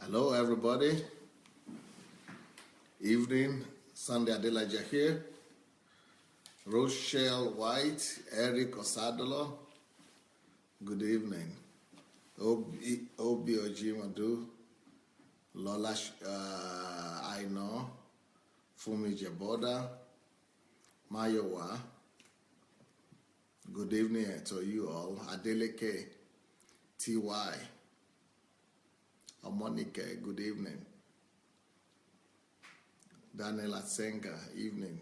Hello, everybody. Evening. Sandey Adelaja here. Rochelle White, Eric Osadolo. Good evening. Obi Ojimadu, Lola Aino, Fumi Jeboda, Mayowa. Good evening to you all. Adeleke, T.Y. Omonike, good evening. Daniel Atsenga, evening.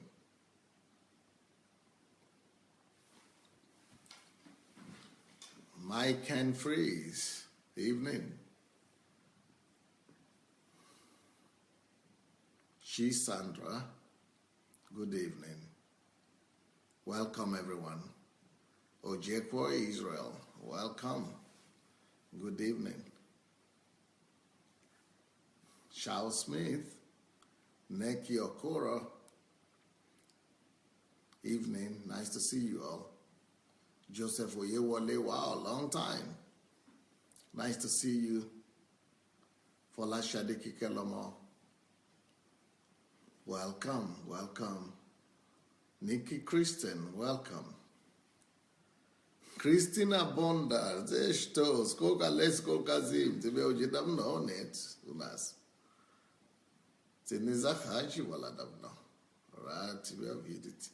Mike Ken Freeze, evening. She Sandra, good evening. Welcome everyone. Ojekwo Israel, welcome. Good evening. Charles Smith, Neki Okoro, evening. Nice to see you all. Joseph Oyewole, wow, long time. Nice to see you. Folashade Kikelomo, welcome, welcome. Nikki Kristen, welcome. Christina Bonda, Zeshto, Skoka Lesko Kazim, Tibe Ojedam no net, Unas. Tinizahaji Waladabno, right, Tibe Ojedit.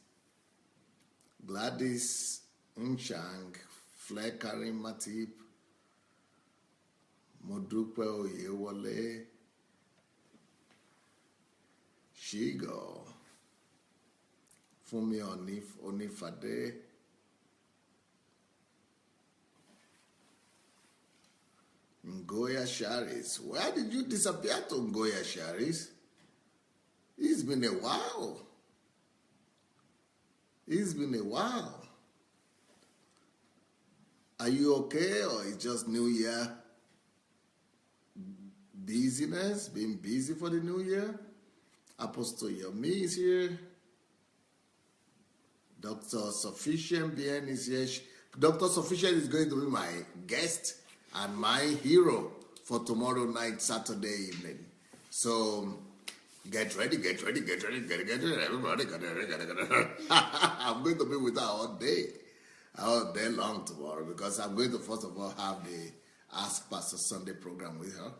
Gladys Nchang, Flekarim Matip, Modupe Oyewole, Shigo, Fumi Onifade, Ngoya Sharis. Where did you disappear to, Ngoya Sharis? It's been a while. It's been a while. Are you okay, or it's just New Year busyness, being busy for the New Year? Apostle Yomi is here. Dr. Sufficient BN is here. Dr. Sufficient is going to be my guest and my hero for tomorrow night, Saturday evening. So get ready, everybody, get ready. I'm going to be with her all day long tomorrow, because I'm going to first of all have the Ask Pastor Sunday program with her,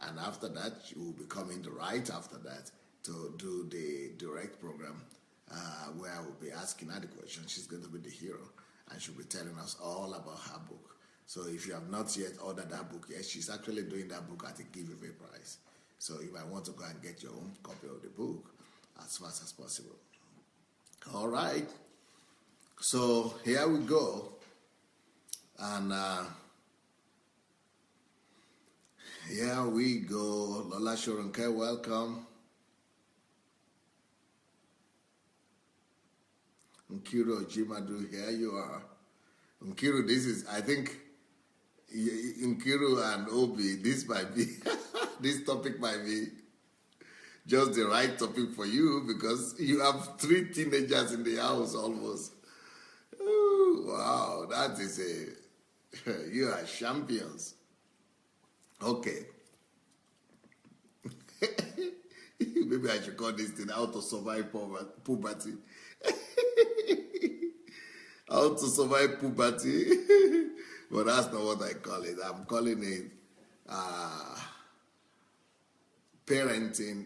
and after that she will be coming right after that to do the direct program where I will be asking her the question. She's going to be the hero, and she'll be telling us all about her book. So if you have not yet ordered that book yet, she's actually doing that book at a giveaway price. So you might want to go and get your own copy of the book as fast as possible. All right. So here we go. And here we go. Lola Shoronke, welcome. Nkiru Jimadu, here you are. Nkiru, this is, I think, Nkiru and Obi, this might be, this topic might be just the right topic for you, because you have 3 teenagers in the house almost. Ooh, wow, that is you are champions. Okay. Maybe I should call this thing How to Survive Puberty. How to Survive Puberty. But that's not what I call it. I'm calling it parenting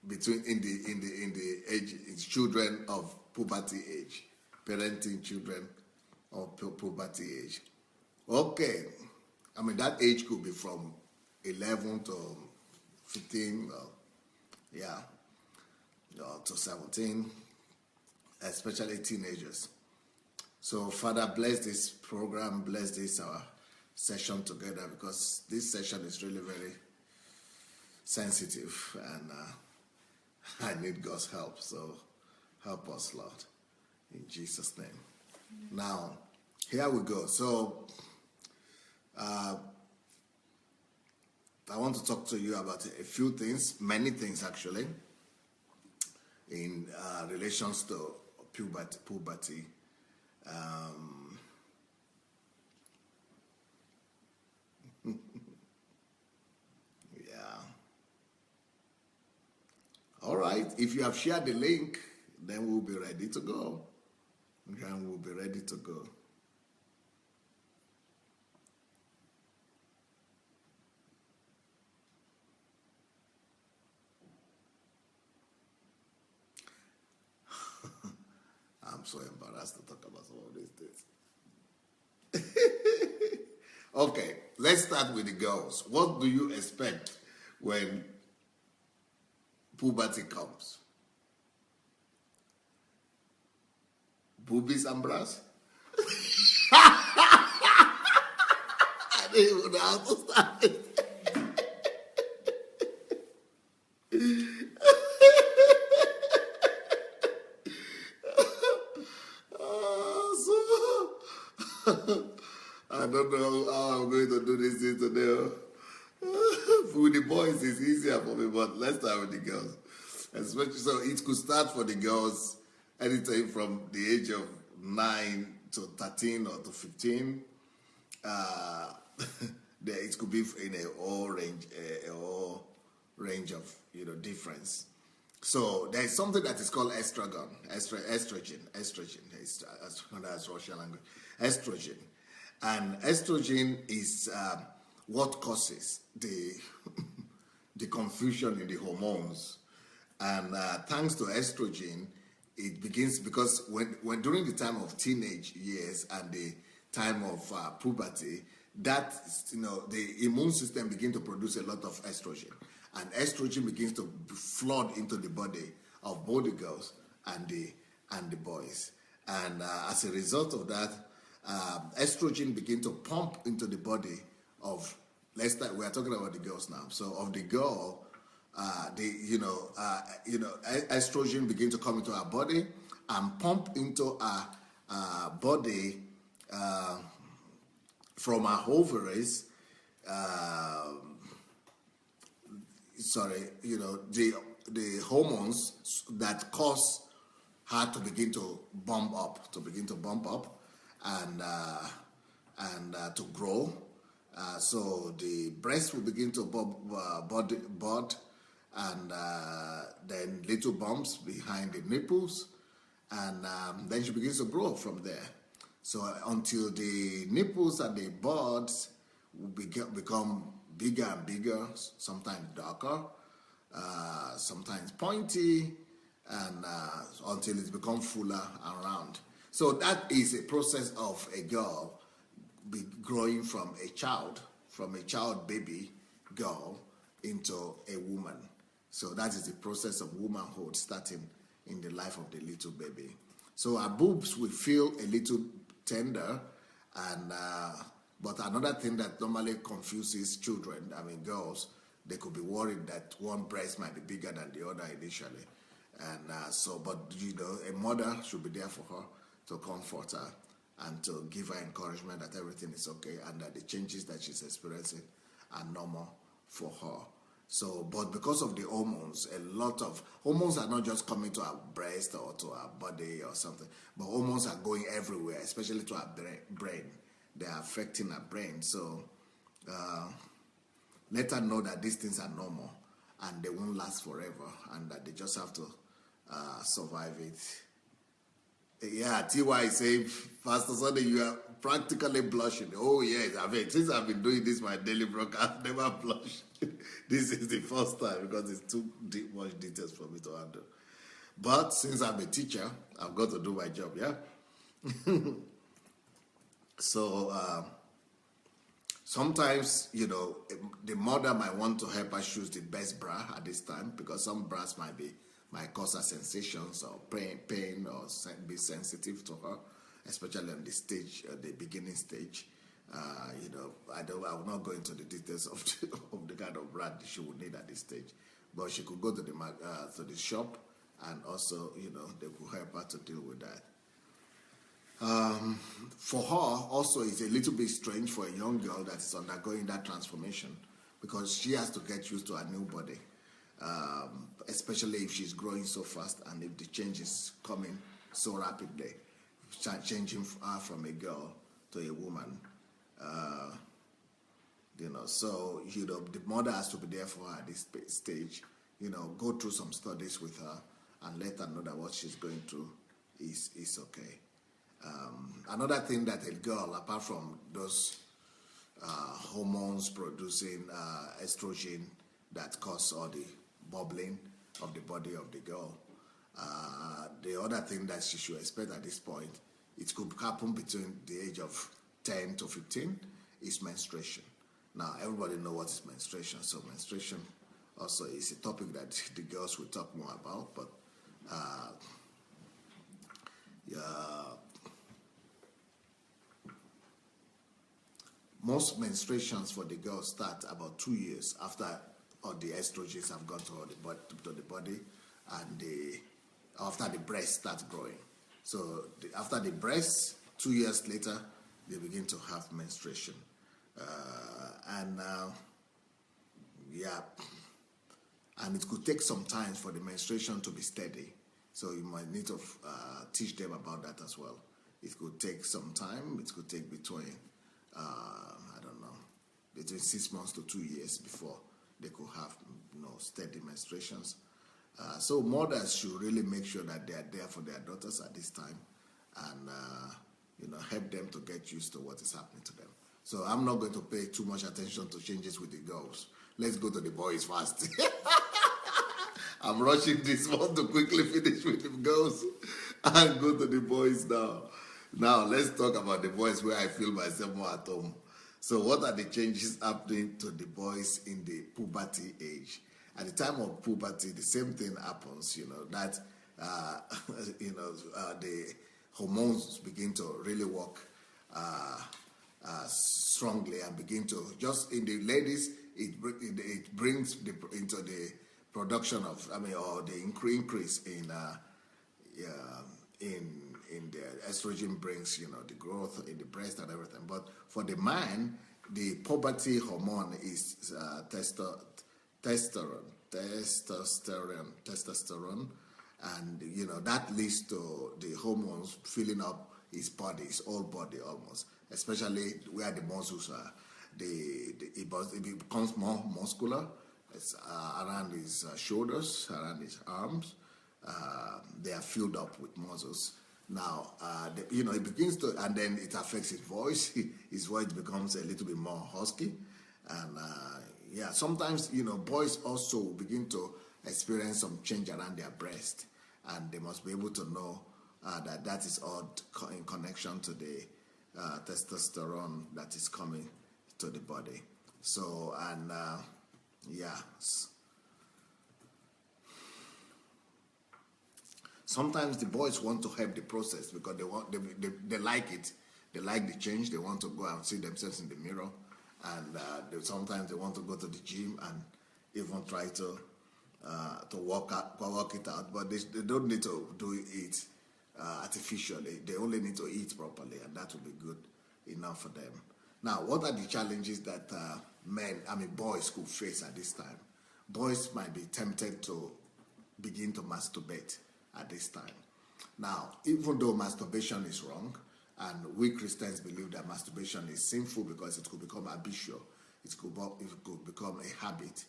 between in the age, children of puberty age. Parenting children of puberty age. Okay. I mean, that age could be from 11 to 15, to 17, especially teenagers. So, Father, bless this program, bless this session together, because this session is really very sensitive, and I need God's help. So, help us, Lord, in Jesus' name. Now, here we go. So, I want to talk to you about a few things, many things actually, in relations to puberty. Yeah. if you have shared the link, then we'll be ready to go. Then we'll be ready to go. I'm so embarrassed to talk about some of these things. Okay, let's start with the girls. What do you expect when puberty comes? Boobies and bras? I don't even know how to start it. I don't know how I'm going to do this thing today. With the boys, it's easier for me, but let's start with the girls. Especially, so it could start for the girls anytime from the age of 9 to 13 or to 15. It could be in a whole range of difference. So there is something that is called estrogen. That's Russian language. Estrogen. And estrogen is what causes the confusion in the hormones. And thanks to estrogen, it begins because when during the time of teenage years and the time of puberty, that the immune system begins to produce a lot of estrogen, and estrogen begins to flood into the body of both the girls and the boys. And as a result of that, estrogen begin to pump into the body of, we are talking about the girls now. So of the girl, estrogen begin to come into our body and pump into our body from our ovaries. The hormones that cause her to begin to bump up, and to grow. So the breast will begin to bud, and then little bumps behind the nipples, and then she begins to grow from there. So until the nipples and the buds will become bigger and bigger, sometimes darker, sometimes pointy, and until it becomes fuller and round. So that is a process of a girl growing from a child baby girl into a woman. So that is the process of womanhood starting in the life of the little baby. So our boobs will feel a little tender, and but another thing that normally confuses children, girls, they could be worried that one breast might be bigger than the other initially, and but a mother should be there for her to comfort her and to give her encouragement that everything is okay and that the changes that she's experiencing are normal for her. So, but because of the hormones, a lot of hormones are not just coming to our breast or to our body or something, but hormones are going everywhere, especially to our brain. They are affecting our brain. So, let her know that these things are normal and they won't last forever, and that they just have to survive it. Yeah, TY is saying, Pastor Sandey, you are practically blushing. Oh, yes, since I've been doing this, my daily broadcast, I've never blushed. This is the first time because it's too much details for me to handle. But since I'm a teacher, I've got to do my job, yeah? So, sometimes, the mother might want to help her choose the best bra at this time, because some bras might cause her sensations or pain or be sensitive to her, especially on the stage, the beginning stage. I will not go into the details of the kind of bra she would need at this stage, but she could go to the shop, and also, they could help her to deal with that. For her, also, it's a little bit strange for a young girl that is undergoing that transformation, because she has to get used to her new body. Especially if she's growing so fast and if the change is coming so rapidly, changing her from a girl to a woman. So, the mother has to be there for her at this stage go through some studies with her and let her know that what she's going through is okay. Another thing that a girl, apart from those hormones producing estrogen that cause all the bubbling of the body of the girl, the other thing that she should expect at this point, it could happen between the age of 10 to 15, is menstruation. Now, everybody knows what is menstruation, so menstruation also is a topic that the girls will talk more about, but most menstruations for the girls start about 2 years after all the estrogens have gone to the body, and after the breast starts growing. So after the breast, 2 years later, they begin to have menstruation. And it could take some time for the menstruation to be steady. So you might need to teach them about that as well. It could take some time. It could take between, between 6 months to 2 years before they could have steady menstruations. So mothers should really make sure that they are there for their daughters at this time, and help them to get used to what is happening to them. So I'm not going to pay too much attention to changes with the girls. Let's go to the boys first. I'm rushing this one to quickly finish with the girls and go to the boys now. Now let's talk about the boys, where I feel myself more at home. So what are the changes happening to the boys in the puberty age? At the time of puberty, the same thing happens, that the hormones begin to really work strongly and begin to, just in the ladies, it brings into the production of, or the increase in the estrogen brings, the growth in the breast and everything. But for the man, the puberty hormone is testosterone, and that leads to the hormones filling up his body, his whole body almost, especially where the muscles are. It becomes more muscular. It's around his shoulders, around his arms. They are filled up with muscles. Now, it begins to, and then it affects his voice. His voice becomes a little bit more husky, and sometimes boys also begin to experience some change around their breast, and they must be able to know that is all in connection to the testosterone that is coming to the body. So, and sometimes the boys want to help the process because they like it. They like the change. They want to go and see themselves in the mirror, and sometimes they want to go to the gym and even try to work it out. But they don't need to do it artificially. They only need to eat properly, and that will be good enough for them. Now, what are the challenges that boys could face at this time? Boys might be tempted to begin to masturbate at this time. Now, even though masturbation is wrong, and we Christians believe that masturbation is sinful because it could become habitual, it could become a habit.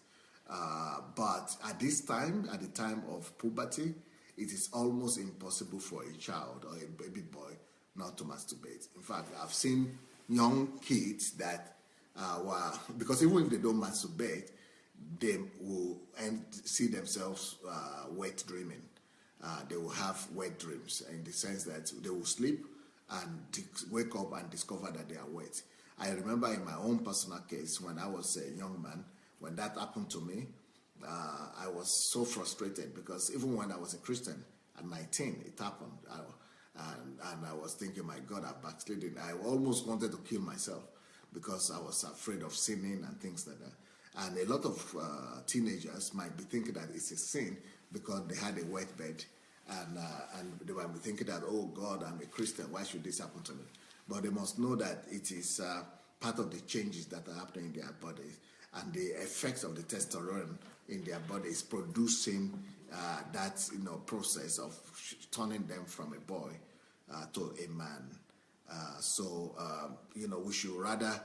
But at this time, at the time of puberty, it is almost impossible for a child or a baby boy not to masturbate. In fact, I've seen young kids that because even if they don't masturbate, they will see themselves wet dreaming. They will have wet dreams in the sense that they will sleep and wake up and discover that they are wet. I remember in my own personal case, when I was a young man, when that happened to me, I was so frustrated because even when I was a Christian at 19, it happened. And I was thinking, my God, I've backslidden. I almost wanted to kill myself because I was afraid of sinning and things like that. And a lot of teenagers might be thinking that it's a sin because they had a wet bed. And they might be thinking that, oh God, I'm a Christian, why should this happen to me? But they must know that it is part of the changes that are happening in their bodies, and the effects of the testosterone in their bodies producing that process of turning them from a boy to a man. We should rather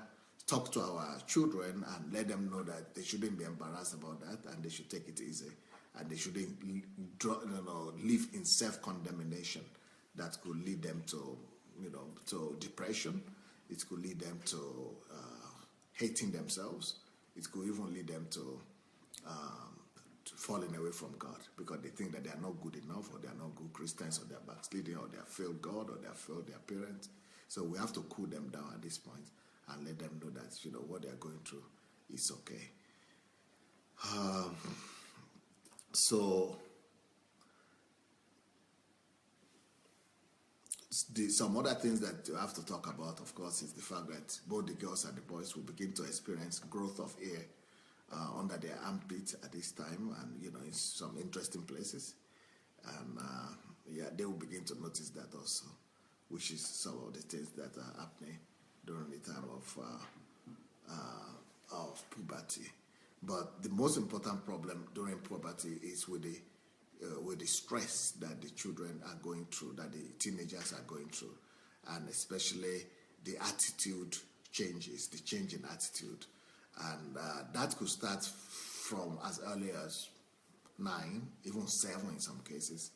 talk to our children and let them know that they shouldn't be embarrassed about that, and they should take it easy, and they shouldn't live in self-condemnation that could lead them to, to depression. It could lead them to hating themselves. It could even lead them to falling away from God, because they think that they are not good enough, or they are not good Christians, or they are backsliding, or they have failed God, or they have failed their parents. So we have to cool them down at this point and let them know that what they are going through is okay. So some other things that you have to talk about, of course, is the fact that both the girls and the boys will begin to experience growth of hair under their armpit at this time, and in some interesting places, and they will begin to notice that also, which is some of the things that are happening during the time of puberty. But the most important problem during puberty is with the stress that the children are going through, that the teenagers are going through, and especially the attitude changes, the change in attitude. And that could start from as early as 9, even 7 in some cases.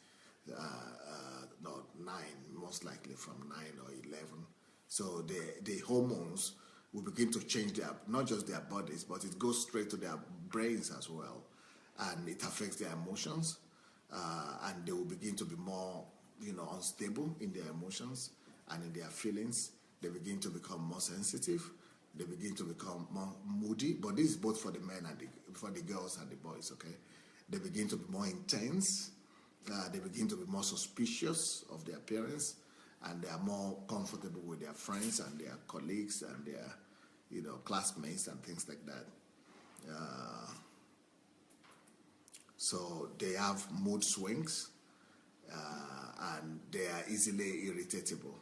Not 9, most likely from 9 or 11. So the hormones will begin to change not just their bodies, but it goes straight to their brains as well. And it affects their emotions. And they will begin to be more, unstable in their emotions and in their feelings. They begin to become more sensitive. They begin to become more moody. But this is both for the men and for the girls and the boys, okay? They begin to be more intense. They begin to be more suspicious of their parents, and they are more comfortable with their friends and their colleagues and their, classmates and things like that. So they have mood swings, and they are easily irritatable.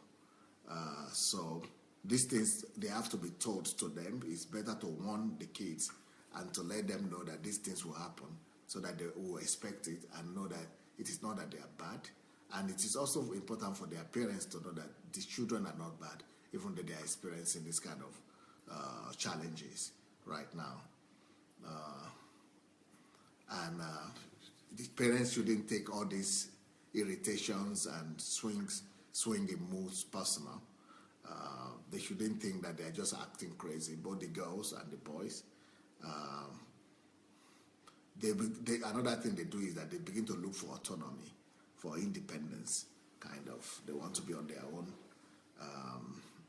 So these things, they have to be told to them. It's better to warn the kids and to let them know that these things will happen, so that they will expect it and know that it is not that they are bad. And it is also important for their parents to know that the children are not bad, even though they are experiencing this kind of challenges right now. And the parents shouldn't take all these irritations and swinging moods personal. They shouldn't think that they're just acting crazy, both the girls and the boys. Another thing they do is that they begin to look for autonomy, for independence, kind of. They want to be on their own.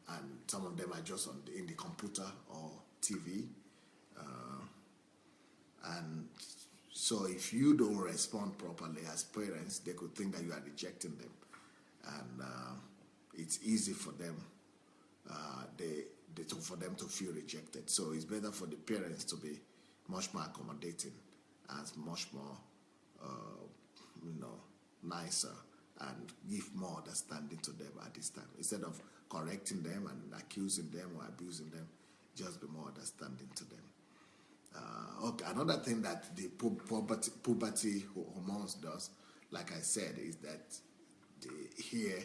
And some of them are just in the computer or TV. And so if you don't respond properly as parents, they could think that you are rejecting them. And it's easy for them, for them to feel rejected. So it's better for the parents to be much more accommodating and much more, nicer, and give more understanding to them at this time. Instead of correcting them and accusing them or abusing them, just be more understanding to them. Okay, another thing that the puberty hormones does, like I said, is that the hair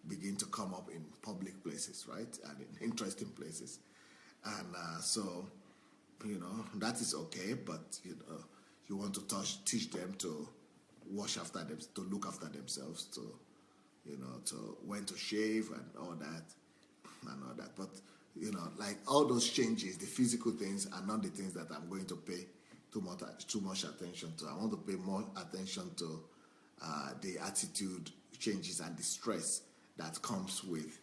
begin to come up in public places, right, and in interesting places. And so, that is okay, but, you want to teach them to wash after them, to look after themselves, to when to shave and all that. But, like all those changes, the physical things are not the things that I'm going to pay too much attention to. I want to pay more attention to the attitude changes and the stress that comes with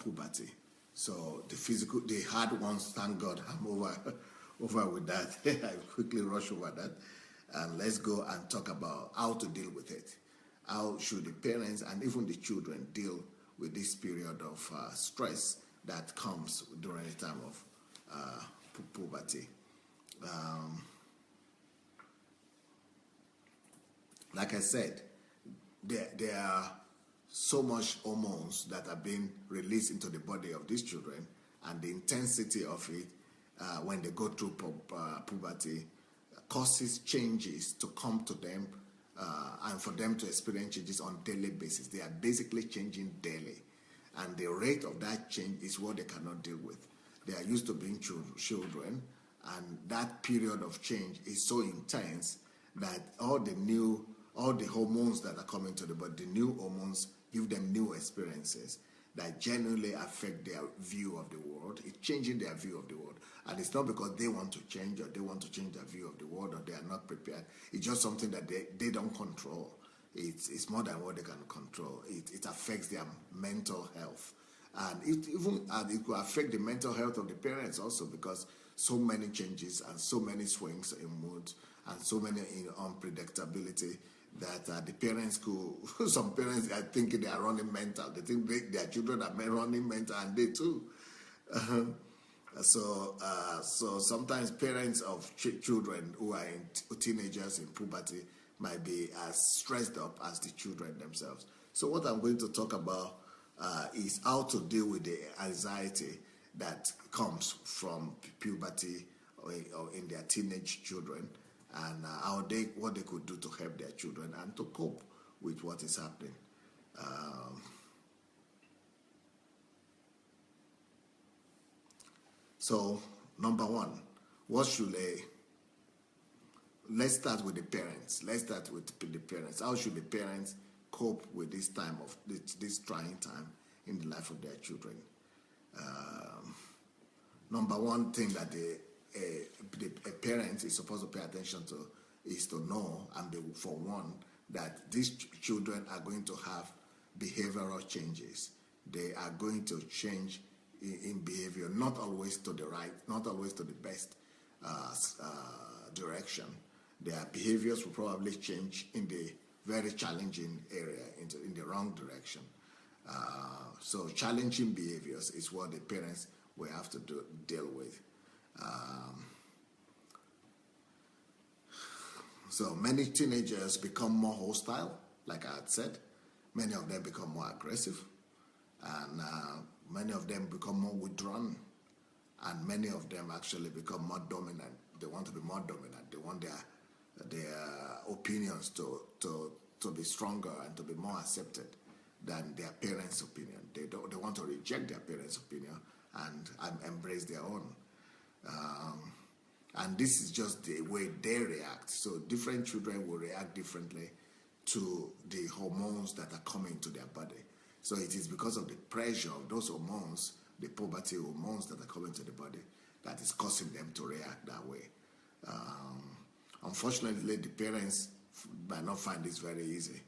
puberty. So the hard ones, thank God, I'm over with that. I quickly rush over that. And let's go and talk about how to deal with it. How should the parents and even the children deal with this period of stress that comes during the time of puberty? Like I said, there are so much hormones that are being released into the body of these children, and the intensity of it when they go through puberty causes changes to come to them, and for them to experience changes on a daily basis. They are basically changing daily, and the rate of that change is what they cannot deal with. They are used to being children, and that period of change is so intense that all the hormones that are coming to the body, the new hormones give them new experiences that genuinely affect their view of the world. It's changing their view of the world. And it's not because they want to change or they want to change their view of the world or they are not prepared. It's just something that they don't control. It's more than what they can control. It affects their mental health. And it will affect the mental health of the parents also, because so many changes and so many swings in mood and so many unpredictability that the parents could, some parents are thinking they are running mental. They think their children are running mental, and they too. So sometimes parents of children who are teenagers in puberty might be as stressed up as the children themselves. So what I'm going to talk about is how to deal with the anxiety that comes from puberty or in their teenage children, and what they could do to help their children and to cope with what is happening. So, number one, let's start with the parents. How should the parents cope with this time of this trying time in the life of their children? Number one thing that a parent is supposed to pay attention to is to know and be forewarned that these children are going to have behavioral changes. They are going to change in behavior, not always to the right, not always to the best direction. Their behaviors will probably change in the very challenging area, in the wrong direction. So challenging behaviors is what the parents will have to deal with. So many teenagers become more hostile, like I had said. Many of them become more aggressive, and many of them become more withdrawn, and many of them actually become more dominant. They want to be more dominant. They want their opinions to be stronger and to be more accepted than their parents' opinion. They want to reject their parents' opinion and embrace their own. And this is just the way they react. So different children will react differently to the hormones that are coming to their body. So it is because of the pressure of those hormones, the puberty hormones that are coming to the body, that is causing them to react that way. Unfortunately, the parents might not find this very easy.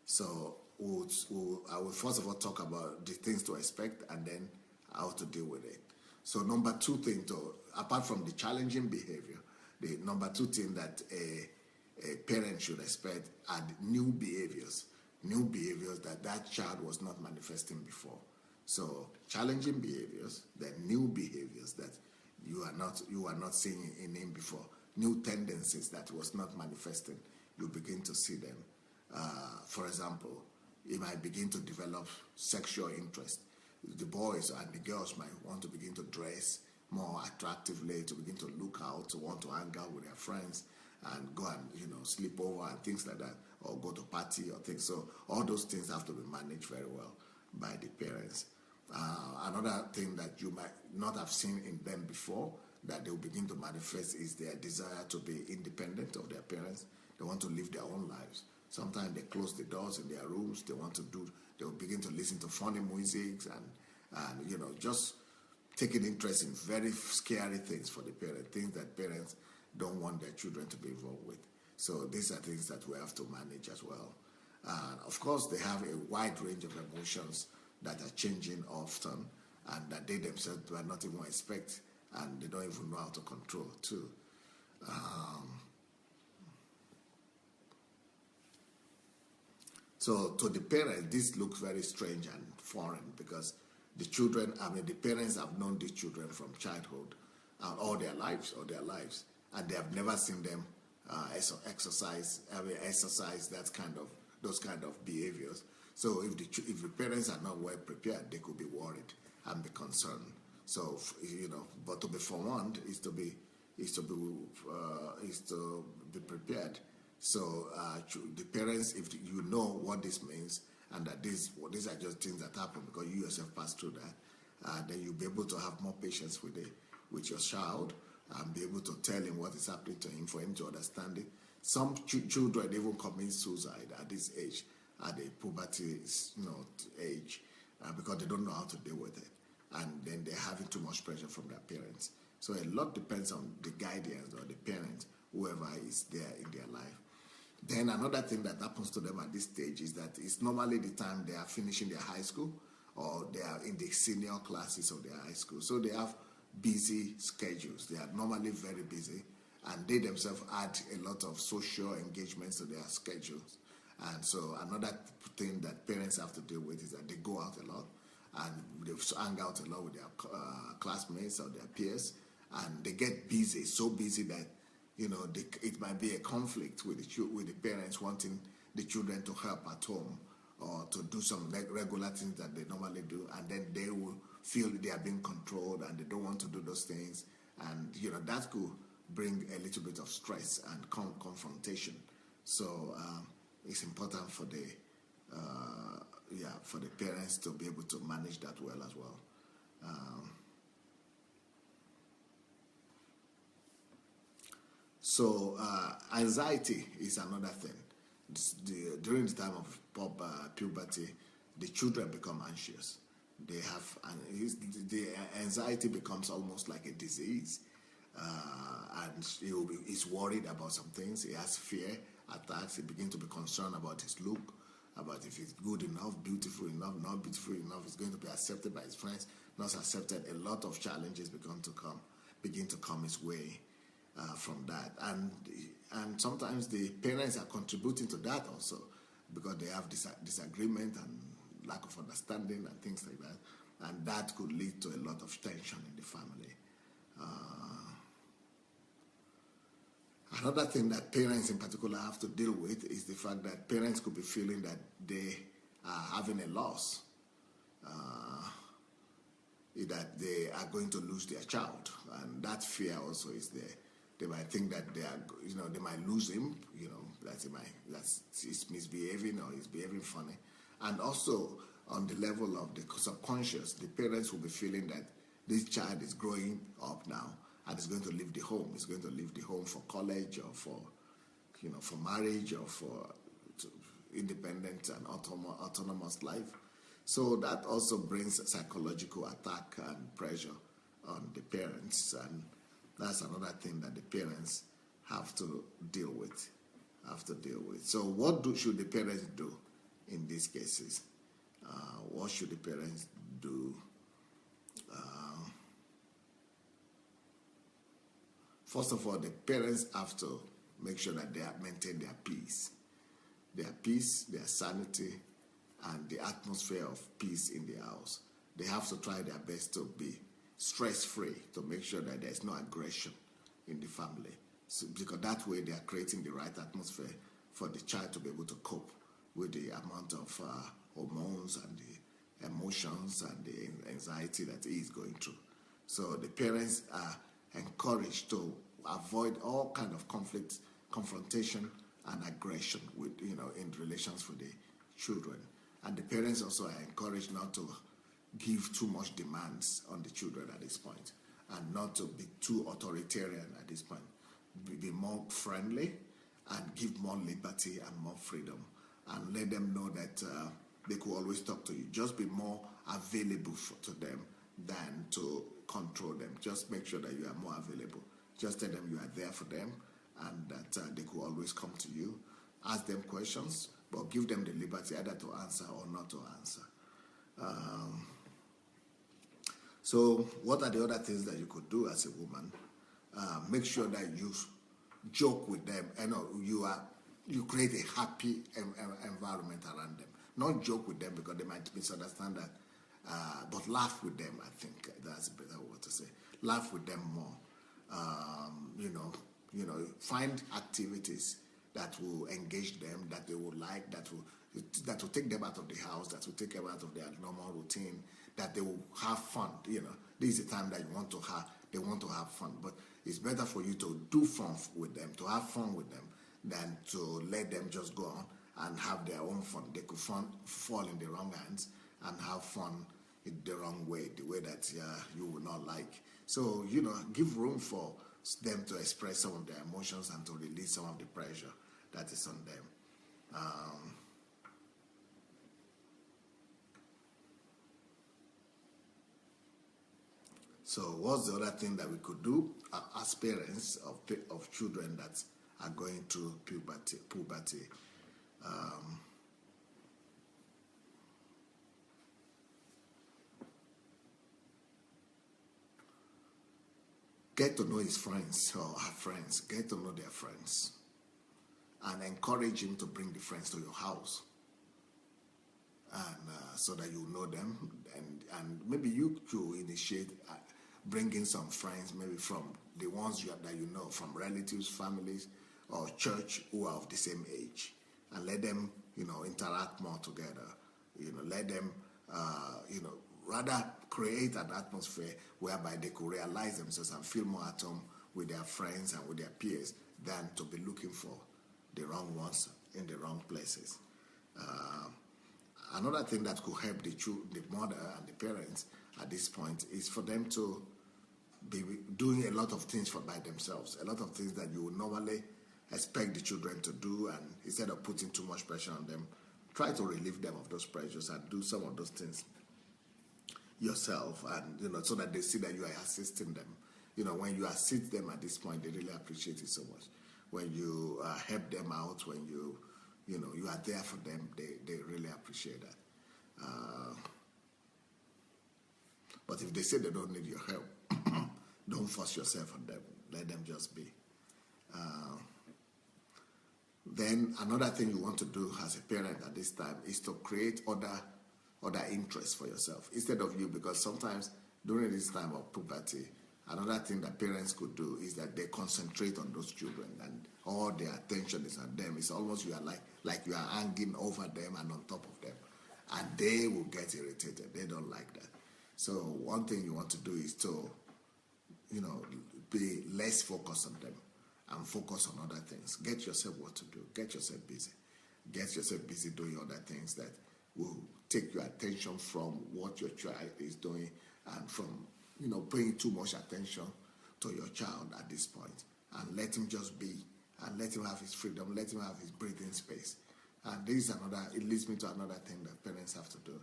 So I will first of all talk about the things to expect and then how to deal with it. So number two thing, apart from the challenging behavior, the number two thing that a parent should expect are new behaviors that child was not manifesting before. So challenging behaviors, then new behaviors that you are not seeing in him before, new tendencies that was not manifesting, you begin to see them. For example, he might begin to develop sexual interest. The boys and the girls might want to begin to dress more attractively, to begin to look out, to want to hang out with their friends and go and sleep over and things like that, or go to party or things. So all those things have to be managed very well by the parents. Another thing that you might not have seen in them before that they will begin to manifest is their desire to be independent of their parents. They want to live their own lives. Sometimes they close the doors in their rooms. They will begin to listen to funny music and just taking interest in very scary things for the parents, things that parents don't want their children to be involved with. So these are things that we have to manage as well. Of course, they have a wide range of emotions that are changing often and that they themselves do not even expect, and they don't even know how to control too. So to the parents, this looks very strange and foreign because the parents have known these children from childhood all their lives, and they have never seen them exercise those kind of behaviors. So if the parents are not well prepared, they could be worried and be concerned. So but to be forewarned is to be prepared. So the parents, if what this means, and that these are just things that happen because you yourself passed through that, then you'll be able to have more patience with your child and be able to tell him what is happening to him for him to understand it. Some children even commit suicide at this age, at the puberty age, because they don't know how to deal with it, and then they're having too much pressure from their parents. So a lot depends on the guardians or the parents, whoever is there in their life. Then another thing that happens to them at this stage is that it's normally the time they are finishing their high school or they are in the senior classes of their high school. So they have busy schedules. They are normally very busy, and they themselves add a lot of social engagements to their schedules. And so another thing that parents have to deal with is that they go out a lot and they hang out a lot with their classmates or their peers, and they get busy, so busy that it might be a conflict with the parents wanting the children to help at home or to do some regular things that they normally do, and then they will feel they are being controlled and they don't want to do those things, and that could bring a little bit of stress and confrontation. So it's important for the parents to be able to manage that well as well. So anxiety is another thing. During the time of puberty, the children become anxious. They have the anxiety becomes almost like a disease, and he's worried about some things. He has fear attacks. He begins to be concerned about his look, about if he's good enough, beautiful enough, not beautiful enough. He's going to be accepted by his friends, not accepted. A lot of challenges begin to come his way from that, and sometimes the parents are contributing to that also, because they have disagreement and lack of understanding and things like that, and that could lead to a lot of tension in the family. Another thing that parents in particular have to deal with is the fact that parents could be feeling that they are having a loss, that they are going to lose their child, and that fear also is there. They might think that they might lose him, that he's misbehaving or he's behaving funny. And also on the level of the subconscious, the parents will be feeling that this child is growing up now and is going to leave the home. He's going to leave the home for college or for marriage or for independent and autonomous life. So that also brings psychological attack and pressure on the parents, and that's another thing that the parents have to deal with. So what should the parents do in these cases? What should the parents do? First of all, the parents have to make sure that they maintain their peace, their sanity, and the atmosphere of peace in the house. They have to try their best to be stress-free, to make sure that there's no aggression in the family. So, because that way they are creating the right atmosphere for the child to be able to cope with the amount of hormones and the emotions and the anxiety that he is going through. So the parents are encouraged to avoid all kind of conflict, confrontation, and aggression in relations with the children. And the parents also are encouraged not to give too much demands on the children at this point, and not to be too authoritarian at this point. Be more friendly and give more liberty and more freedom, and let them know that they could always talk to you. Just be more available to them than to control them. Just make sure that you are more available. Just tell them you are there for them and that they could always come to you. Ask them questions, but give them the liberty either to answer or not to answer. So what are the other things that you could do as a woman? Make sure that you joke with them, and you create a happy environment around them. Not joke with them because they might misunderstand that, but laugh with them. I think that's a better word to say. Laugh with them more. Find activities that will engage them, that they will like, that will take them out of the house, that will take them out of their normal routine, that they will have fun. This is the time that they want to have fun. But it's better for you to do fun with them, to have fun with them, than to let them just go on and have their own fun. They could fall in the wrong hands and have fun, the wrong way, the way that you will not like. So, give room for them to express some of their emotions and to release some of the pressure that is on them. So what's the other thing that we could do as parents of children that are going through puberty? Get to know his friends or her friends. Get to know their friends. And encourage him to bring the friends to your house. And so that you know them. And maybe you could initiate bringing some friends, maybe from the ones that you know, from relatives, families, or church who are of the same age. And let them, interact more together. Let them, rather create an atmosphere whereby they could realize themselves and feel more at home with their friends and with their peers than to be looking for the wrong ones in the wrong places. Another thing that could help the mother and the parents at this point is for them to be doing a lot of things by themselves, a lot of things that you would normally expect the children to do, and instead of putting too much pressure on them, try to relieve them of those pressures and do some of those things yourself, and so that they see that you are assisting them. When you assist them at this point, they really appreciate it so much. When you help them out, when you are there for them, they really appreciate that. But if they say they don't need your help, don't force yourself on them. Let them just be. Then another thing you want to do as a parent at this time is to create other interests for yourself instead of you, because sometimes during this time of puberty, another thing that parents could do is that they concentrate on those children and all their attention is on them. It's almost you are like you are hanging over them and on top of them, and they will get irritated. They don't like that. So one thing you want to do is to be less focused on them and focus on other things. Get yourself what to do. Get yourself busy. Get yourself busy doing other things that will take your attention from what your child is doing and from, paying too much attention to your child at this point. And let him just be and let him have his freedom. Let him have his breathing space. And this is it leads me to another thing that parents have to do.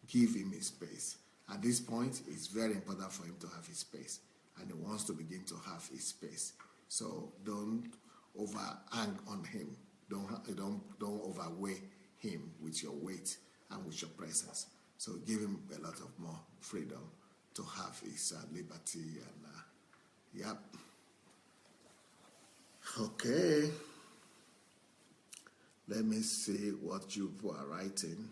Give him his space. At this point, it's very important for him to have his space. And he wants to begin to have his space. So don't overhang on him. Don't overweigh him with your weight and with your presence. So give him a lot of more freedom to have his liberty. And yep. Okay. Let me see what you are writing.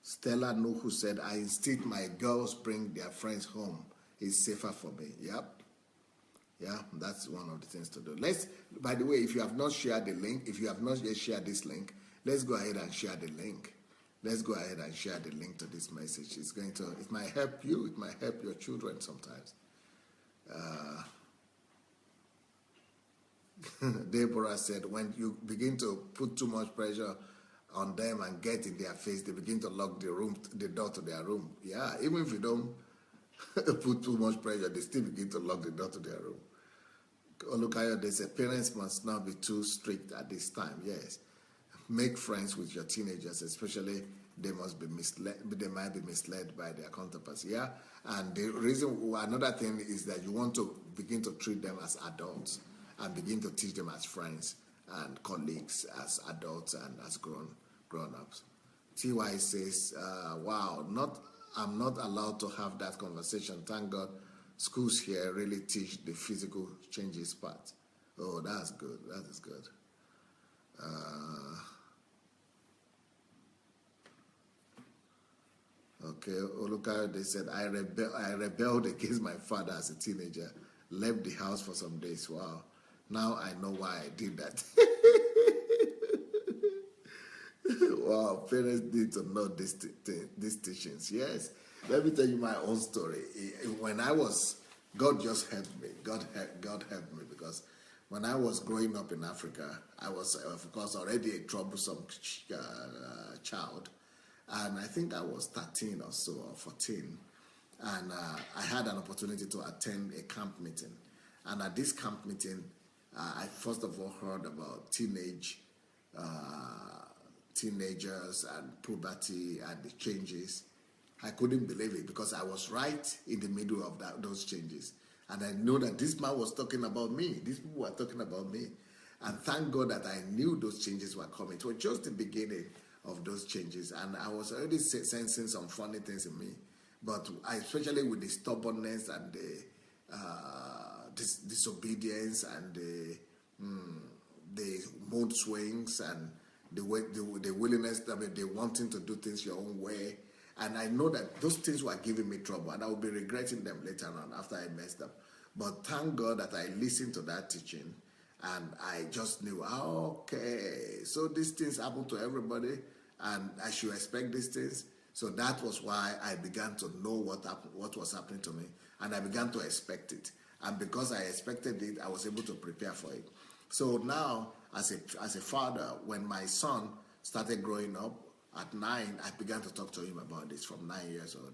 Stella Nuhu said, I insist my girls bring their friends home. It's safer for me. Yep. Yeah, that's one of the things to do. By the way, if you have not shared the link, if you have not yet shared this link, let's go ahead and share the link. Let's go ahead and share the link to this message. It might help you. It might help your children sometimes. Deborah said, when you begin to put too much pressure on them and get in their face, they begin to lock the door to their room. Yeah, even if you don't put too much pressure, they still begin to lock the door to their room. Olukayo, they say parents must not be too strict at this time. Yes. Make friends with your teenagers, especially they might be misled by their counterparts. Yeah. And another thing is that you want to begin to treat them as adults and begin to teach them as friends and colleagues, as adults and as grown-ups. TY says, wow, I'm not allowed to have that conversation. Thank God schools here really teach the physical changes part. Oh, that's good. That is good. Okay, Olukayo, they said, I rebelled against my father as a teenager, left the house for some days. Wow. Now I know why I did that. Wow, parents need to know these teachings. Yes. Let me tell you my own story. When I was God just helped me. God helped me because when I was growing up in Africa, I was, of course, already a troublesome child. And I think I was 13 or so, or 14. And I had an opportunity to attend a camp meeting. And at this camp meeting, I first of all heard about teenagers and puberty and the changes. I couldn't believe it because I was right in the middle of those changes. And I know that this man was talking about me. These people were talking about me. And thank God that I knew those changes were coming. It was just the beginning of those changes. And I was already sensing some funny things in me. But especially with the stubbornness and the disobedience and the mood swings and the willingness, the wanting to do things your own way. And I know that those things were giving me trouble, and I will be regretting them later on after I messed up. But thank God that I listened to that teaching, and I just knew, okay, so these things happen to everybody, and I should expect these things. So that was why I began to know what was happening to me, and I began to expect it. And because I expected it, I was able to prepare for it. So now, as a father, when my son started growing up, at 9, I began to talk to him about this from 9 years old.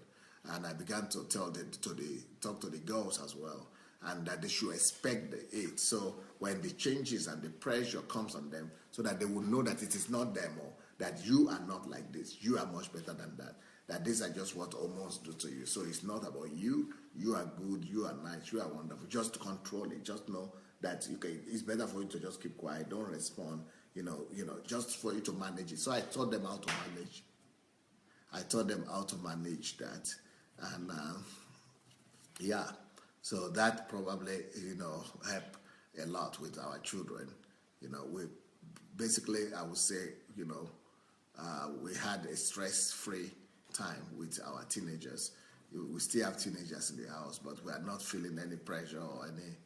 And I began to talk to the girls as well, and that they should expect it. So when the changes and the pressure comes on them, so that they will know that it is not them, or that you are not like this. You are much better than that. That these are just what hormones do to you. So it's not about you. You are good. You are nice. You are wonderful. Just control it. Just know that it's better for you to just keep quiet. Don't respond. Just for you to manage it. So I taught them how to manage. I taught them how to manage that, and so that probably helped a lot with our children. We basically, I would say, we had a stress-free time with our teenagers. We still have teenagers in the house, but we are not feeling any pressure or any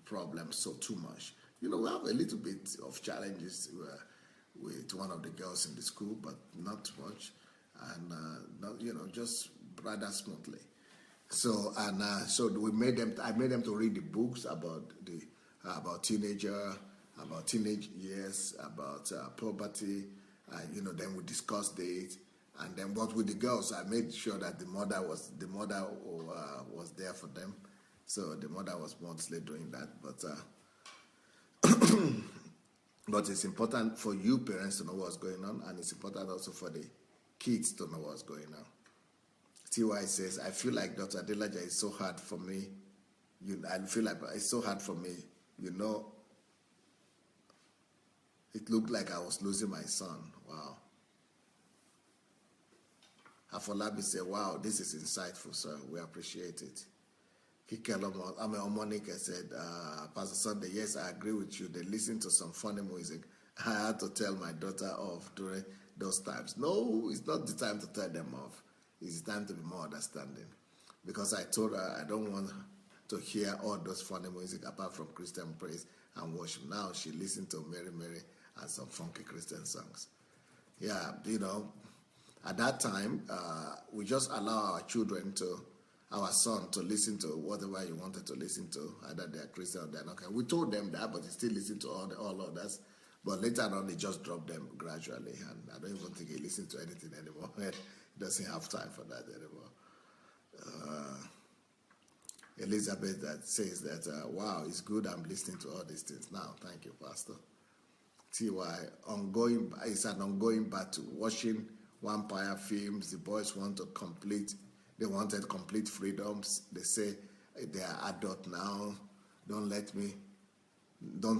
problems so too much. We have a little bit of challenges with one of the girls in the school, but not much, and just rather smoothly. So so we made them. I made them to read the books about teenage years, about puberty. Then we discussed it, and then what with the girls, I made sure that the mother was there for them. So the mother was mostly doing that, but. But it's important for you parents to know what's going on, and it's important also for the kids to know what's going on. TY says, I feel like Dr. Adelaja is so hard for me. I feel like it's so hard for me. It looked like I was losing my son. Wow. Afolabi said, wow, this is insightful, sir. We appreciate it. Monica said, Pastor Sunday, yes, I agree with you. They listen to some funny music. I had to tell my daughter off during those times. No, it's not the time to tell them off. It's time to be more understanding. Because I told her I don't want to hear all those funny music apart from Christian praise and worship. Now she listens to Mary Mary and some funky Christian songs. Yeah, at that time, we just allow our son to listen to whatever he wanted to listen to, either they're Christian or they're not. We told them that, but he still listened to all others. But later on, he just dropped them gradually, and I don't even think he listens to anything anymore. He doesn't have time for that anymore. Elizabeth that says that, wow, it's good I'm listening to all these things now. Thank you, Pastor. TY, it's an ongoing battle. Watching vampire films, the boys they wanted complete freedoms. They say they are adult now. Don't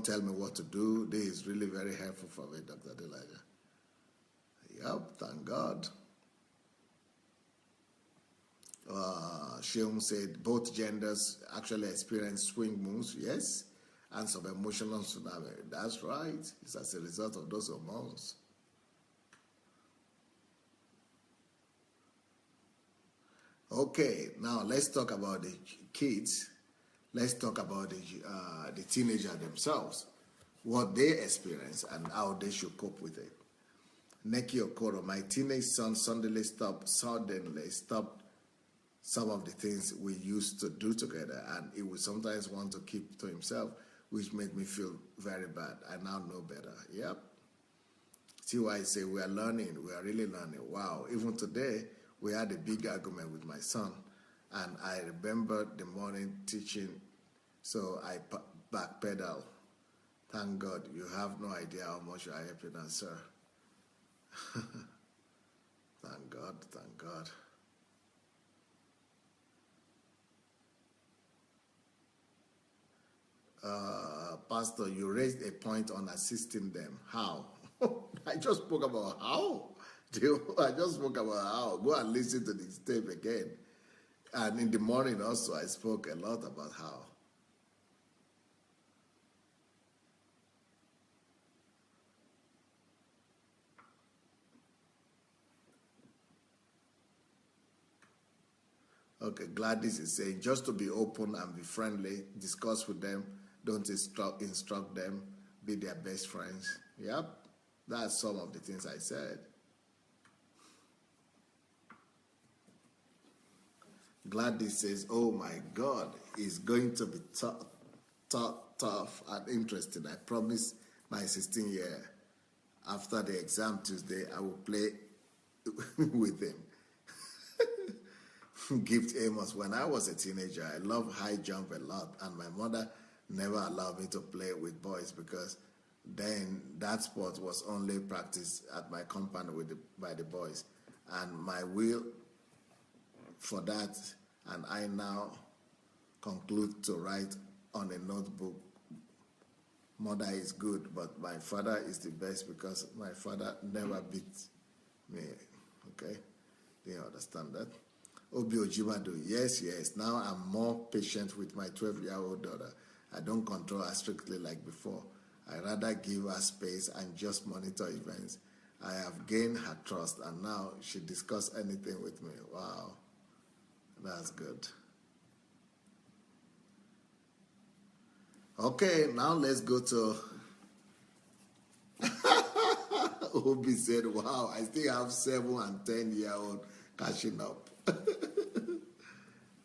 tell me what to do. This is really very helpful for me, Dr. Adelaja. Yep, thank God. Sheung said both genders actually experience swing moons, yes, and some emotional tsunami. That's right. It's as a result of those hormones. Okay, now let's talk about the kids. Let's talk about the teenager themselves, what they experience and how they should cope with it. Neki Okoro, my teenage son suddenly stopped some of the things we used to do together, and he would sometimes want to keep to himself, which made me feel very bad. I now know better. Yep. See why I say we are learning. We are really learning. Wow. Even today, we had a big argument with my son, and I remember the morning teaching, so I backpedal. Thank God. You have no idea how much you are helping us, sir. Thank God. Thank God. Pastor, you raised a point on assisting them. How? I just spoke about how. I just spoke about how. Go and listen to this tape again. And in the morning also, I spoke a lot about how. Okay, Gladys is saying, just to be open and be friendly, discuss with them, don't instruct them, be their best friends. Yep, that's some of the things I said. Gladys says, oh my God, it's going to be tough and interesting. I promise my 16-year. After the exam Tuesday, I will play with him. Gift Amos. When I was a teenager, I loved high jump a lot, and my mother never allowed me to play with boys because then that sport was only practiced at my compound by the boys. And my will for that, and I now conclude to write on a notebook, mother is good, but my father is the best because my father never beat me. Okay? Do you understand that? Obi Ojimado, yes. Now I'm more patient with my 12-year-old daughter. I don't control her strictly like before. I rather give her space and just monitor events. I have gained her trust, and now she discusses anything with me. Wow, that's good. Okay, now let's go to Obi said, wow, I still have 7 and 10-year-old catching up.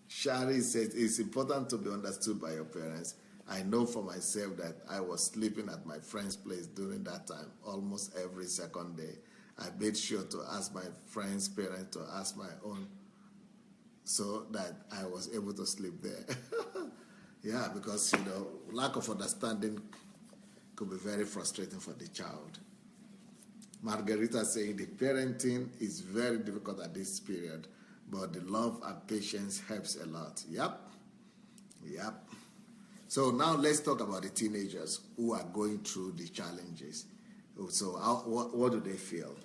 Shari says, it's important to be understood by your parents. I know for myself that I was sleeping at my friend's place during that time, almost every second day. I made sure to ask my friend's parents to ask my own so that I was able to sleep there. Yeah, because, lack of understanding could be very frustrating for the child. Margarita saying the parenting is very difficult at this period, but the love and patience helps a lot. Yep. So now let's talk about the teenagers who are going through the challenges. So what do they feel?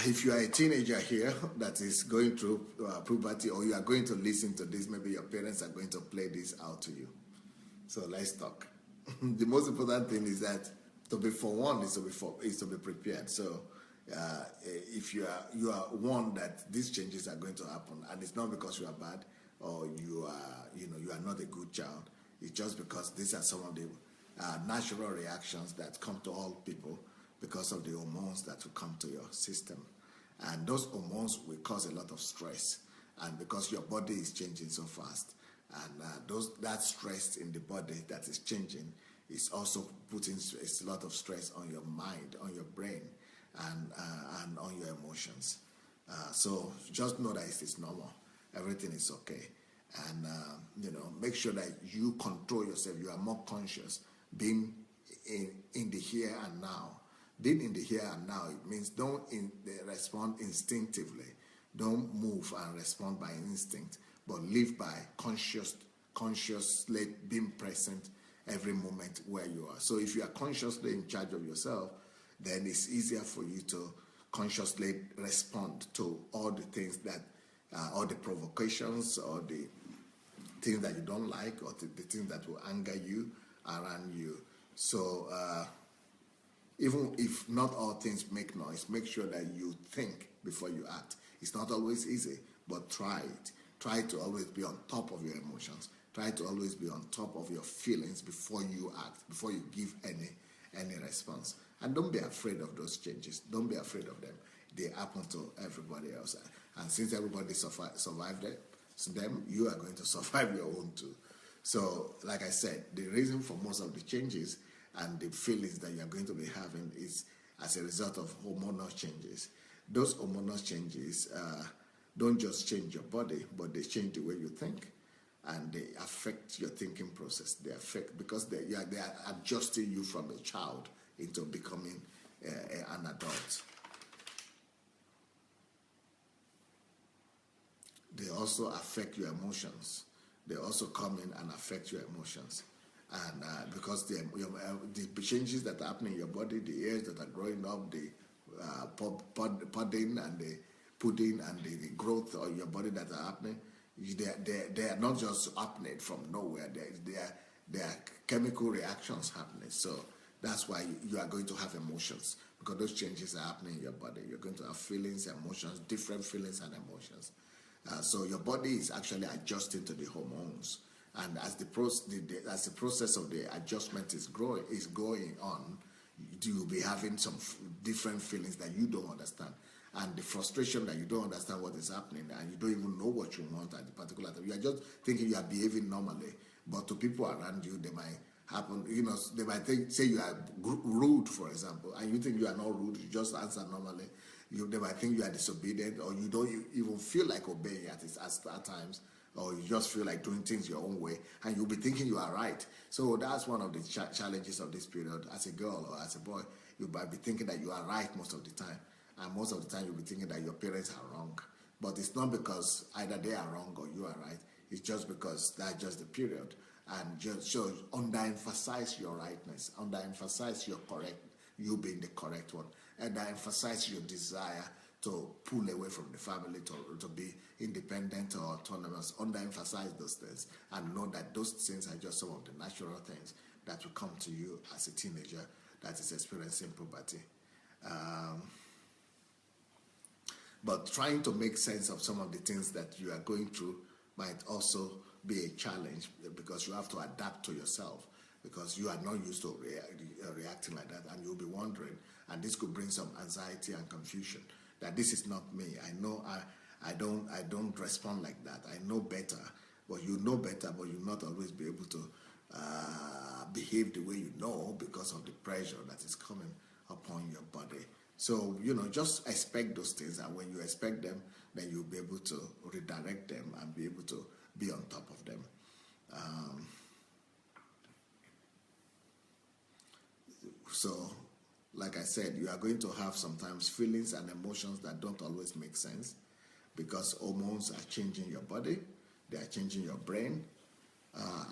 If you are a teenager here that is going through puberty, or you are going to listen to this, maybe your parents are going to play this out to you. So let's talk. The most important thing is that to be forewarned is to be prepared. So if you are warned that these changes are going to happen, and it's not because you are bad or you are not a good child. It's just because these are some of the natural reactions that come to all people because of the hormones that will come to your system, and those hormones will cause a lot of stress, and because your body is changing so fast, and that stress in the body that is changing is also putting a lot of stress on your mind, on your brain, and on your emotions. So just know that it's normal. Everything is okay. And, make sure that you control yourself. You are more conscious, being in the here and now. Being in the here and now, it means don't respond instinctively. Don't move and respond by instinct, but live by consciously being present every moment where you are. So if you are consciously in charge of yourself, then it's easier for you to consciously respond to all the things that, all the provocations, or the things that you don't like, or the things that will anger you around you. So even if not all things make noise, make sure that you think before you act. It's not always easy, but try it. Try to always be on top of your emotions. Try to always be on top of your feelings before you act, before you give any response. And don't be afraid of those changes. Don't be afraid of them. They happen to everybody else. And since everybody survived them, you are going to survive your own too. So, like I said, the reason for most of the changes and the feelings that you're going to be having is as a result of hormonal changes. Those hormonal changes don't just change your body, but they change the way you think, and they affect your thinking process. They affect, because they are adjusting you from a child into becoming an adult. They also affect your emotions. They also come in and affect your emotions. And because the changes that are happening in your body, the hairs that are growing up, the pudding and the pudding and the growth of your body that are happening, they are not just happening from nowhere. There are chemical reactions happening. So that's why you are going to have emotions, because those changes are happening in your body. You're going to have feelings, emotions, different feelings and emotions. So your body is actually adjusting to the hormones, and as the process of the adjustment is going on, you'll be having some different feelings that you don't understand, and the frustration that you don't understand what is happening, and you don't even know what you want at the particular time. You are just thinking you are behaving normally, but to people around you, they might happen. They might say you are rude, for example, and you think you are not rude. You just answer normally. They might think you are disobedient, or you don't even feel like obeying at times, or you just feel like doing things your own way, and you'll be thinking you are right. So that's one of the challenges of this period. As a girl or as a boy, you might be thinking that you are right most of the time, and most of the time you'll be thinking that your parents are wrong. But it's not because either they are wrong or you are right. It's just because that's just the period. And just underemphasize your rightness, underemphasize you being the correct one, and emphasize your desire to pull away from the family, to be independent or autonomous. Underemphasize those things, and know that those things are just some of the natural things that will come to you as a teenager that is experiencing puberty. But trying to make sense of some of the things that you are going through might also be a challenge, because you have to adapt to yourself, because you are not used to reacting like that, and you'll be wondering, and this could bring some anxiety and confusion, that this is not me. I know I don't respond like that. I know better. But you know better, but you'll not always be able to behave the way you know, because of the pressure that is coming upon your body. So, just expect those things, and when you expect them, then you'll be able to redirect them and be able to be on top of them. So, like I said, you are going to have sometimes feelings and emotions that don't always make sense, because hormones are changing your body, they are changing your brain,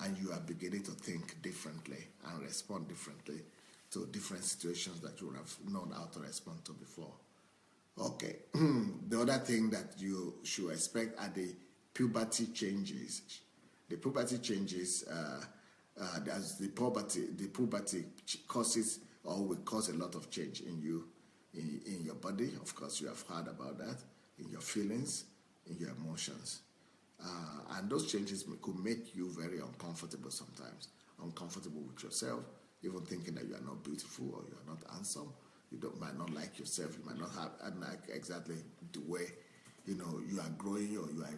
and you are beginning to think differently and respond differently to different situations that you would have known how to respond to before. Okay, the other thing that you should expect are the puberty changes. The puberty changes, the puberty causes or will cause a lot of change in you, in your body. Of course, you have heard about that, in your feelings, in your emotions. And those changes could make you very uncomfortable sometimes, uncomfortable with yourself, even thinking that you are not beautiful or you are not handsome. You might not like yourself. You might not like exactly the way you are growing, or you are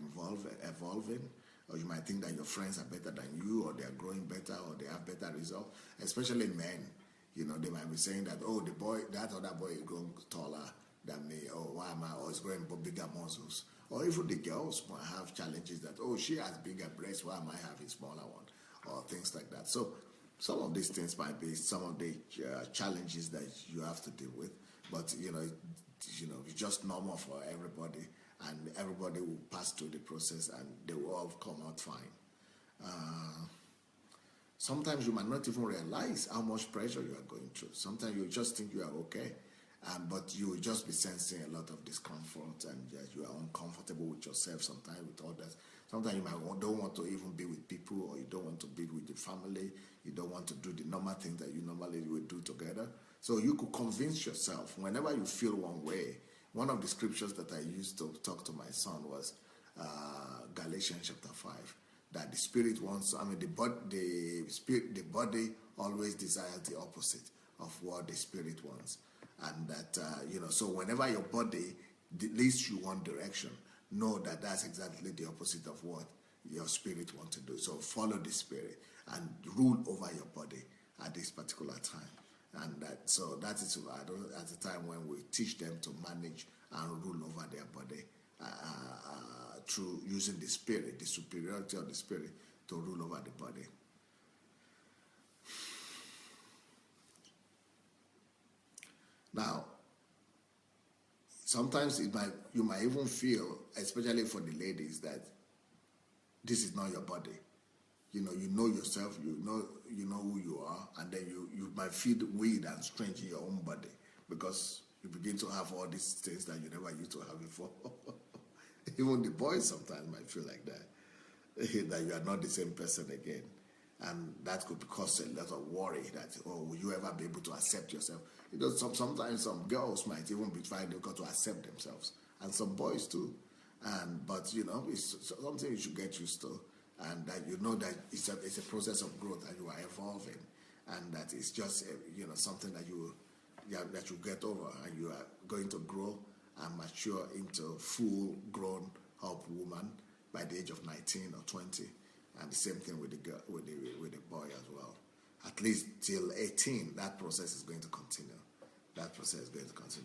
evolving, or you might think that your friends are better than you, or they are growing better, or they have better results. Especially men, they might be saying that, oh, that other boy is growing taller than me, or why am I? Or is growing bigger muscles. Or even the girls might have challenges that, oh, she has bigger breasts, why am I having smaller one, or things like that. So some of these things might be some of the challenges that you have to deal with, but it's just normal for everybody, and everybody will pass through the process, and they will all come out fine. Sometimes you might not even realize how much pressure you are going through. Sometimes you just think you are okay, but you will just be sensing a lot of discomfort, and you are uncomfortable with yourself, sometimes with others. Sometimes you don't want to even be with people, or you don't want to be with the family. You don't want to do the normal things that you normally would do together. So you could convince yourself, whenever you feel one way. One of the scriptures that I used to talk to my son was Galatians chapter 5. That the spirit wants, the body always desires the opposite of what the spirit wants. And that, so whenever your body leads you one direction, know that that's exactly the opposite of what your spirit wants to do. So follow the spirit and rule over your body at this particular time. And that is at the time when we teach them to manage and rule over their body through using the spirit, the superiority of the spirit to rule over the body. Now, sometimes you might even feel, especially for the ladies, that this is not your body. You know yourself, you know who you are, and then you might feel weird and strange in your own body because you begin to have all these things that you never used to have before. Even the boys sometimes might feel like that, that you are not the same person again. And that could cause a lot of worry that, will you ever be able to accept yourself? Sometimes some girls might even be trying to accept themselves, and some boys too. But it's something you should get used to, and that that it's a process of growth, and you are evolving, and that it's just something that you get over, and you are going to grow and mature into full-grown up woman by the age of 19 or 20, and the same thing with the girl, with the boy as well. At least till 18, that process is going to continue.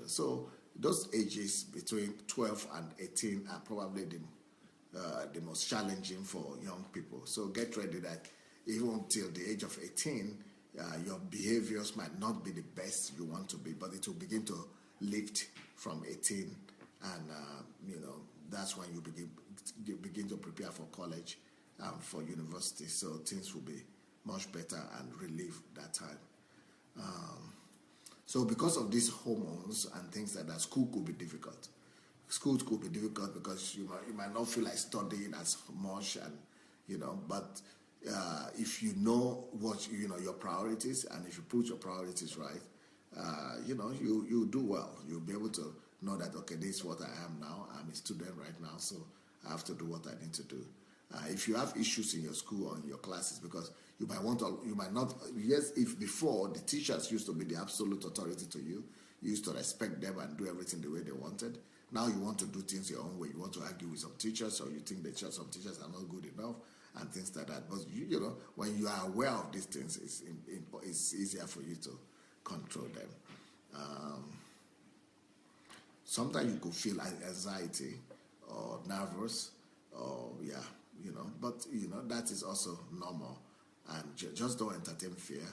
So those ages between 12 and 18 are probably the most challenging for young people. So get ready that even till the age of 18, your behaviors might not be the best you want to be, but it will begin to lift from 18, and that's when you begin to prepare for college, for university. So things will be much better and relief that time. So because of these hormones and things like that, school could be difficult. School could be difficult because you might not feel like studying as much, and but if you know what your priorities, and if you put your priorities right, you do well. You'll be able to know that, okay, this is what I am now. I'm a student right now, so I have to do what I need to do. If you have issues in your school or in your classes, because you might not, yes, if before the teachers used to be the absolute authority to you, you used to respect them and do everything the way they wanted. Now you want to do things your own way. You want to argue with some teachers, or you think that some teachers are not good enough, and things like that. But when you are aware of these things, it's easier for you to control them. Sometimes you could feel anxiety or nervous, or but that is also normal, and just don't entertain fear.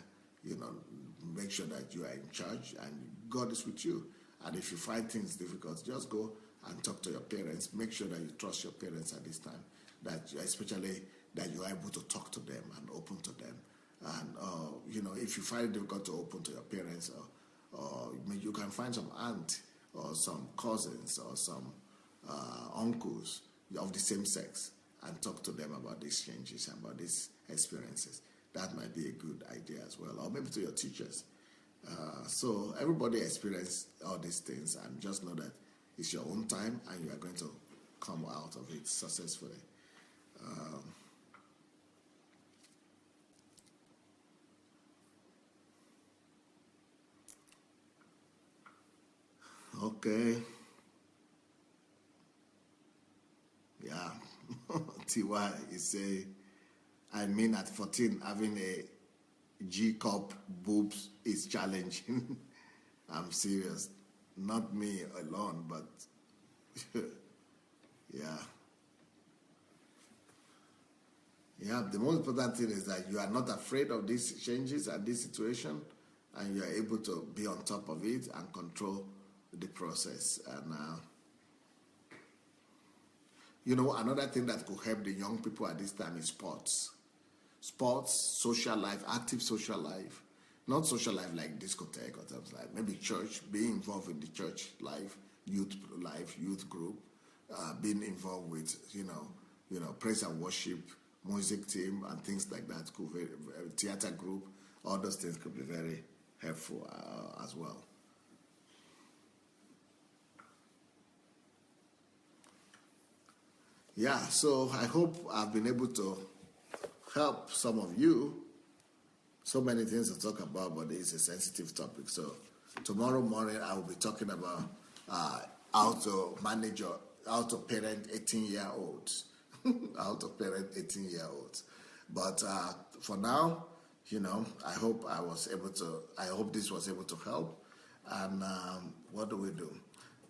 Make sure that you are in charge and God is with you. And if you find things difficult, just go and talk to your parents. Make sure that you trust your parents at this time, especially that you are able to talk to them and open to them. And if you find it difficult to open to your parents, or you can find some aunt or some cousins or some uncles of the same sex and talk to them about these changes, about these experiences. That might be a good idea as well, or maybe to your teachers. So everybody experiences all these things, and just know that it's your own time and you are going to come out of it successfully. Okay. Yeah. TY is saying, at 14, having a G-cup boobs is challenging. I'm serious. Not me alone, but yeah. Yeah, the most important thing is that you are not afraid of these changes and this situation, and you are able to be on top of it and control the process. And another thing that could help the young people at this time is sports. Sports, social life, active social life. Not social life like discotheque or things like maybe church, being involved in the church life, youth group, being involved with, praise and worship, music team, and things like that. Could be theater group. All those things could be very helpful as well. Yeah, so I hope I've been able to help some of you. So many things to talk about, but it's a sensitive topic. So tomorrow morning I will be talking about how to manage your how to parent 18-year-olds. How to parent 18-year-olds. But for now, I hope this was able to help. And what do?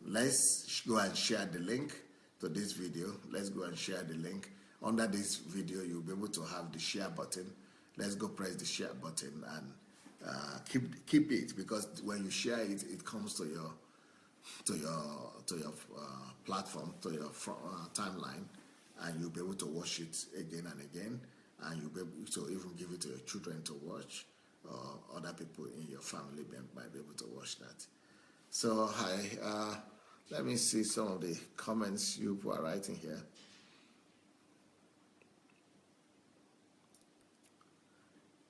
Let's go and share the link to this video. Let's go and share the link. Under this video, you'll be able to have the share button. Let's go press the share button and keep it, because when you share it, it comes to your platform, to your timeline, and you'll be able to watch it again and again, and you'll be able to even give it to your children to watch, or other people in your family might be able to watch that. So let me see some of the comments you are writing here.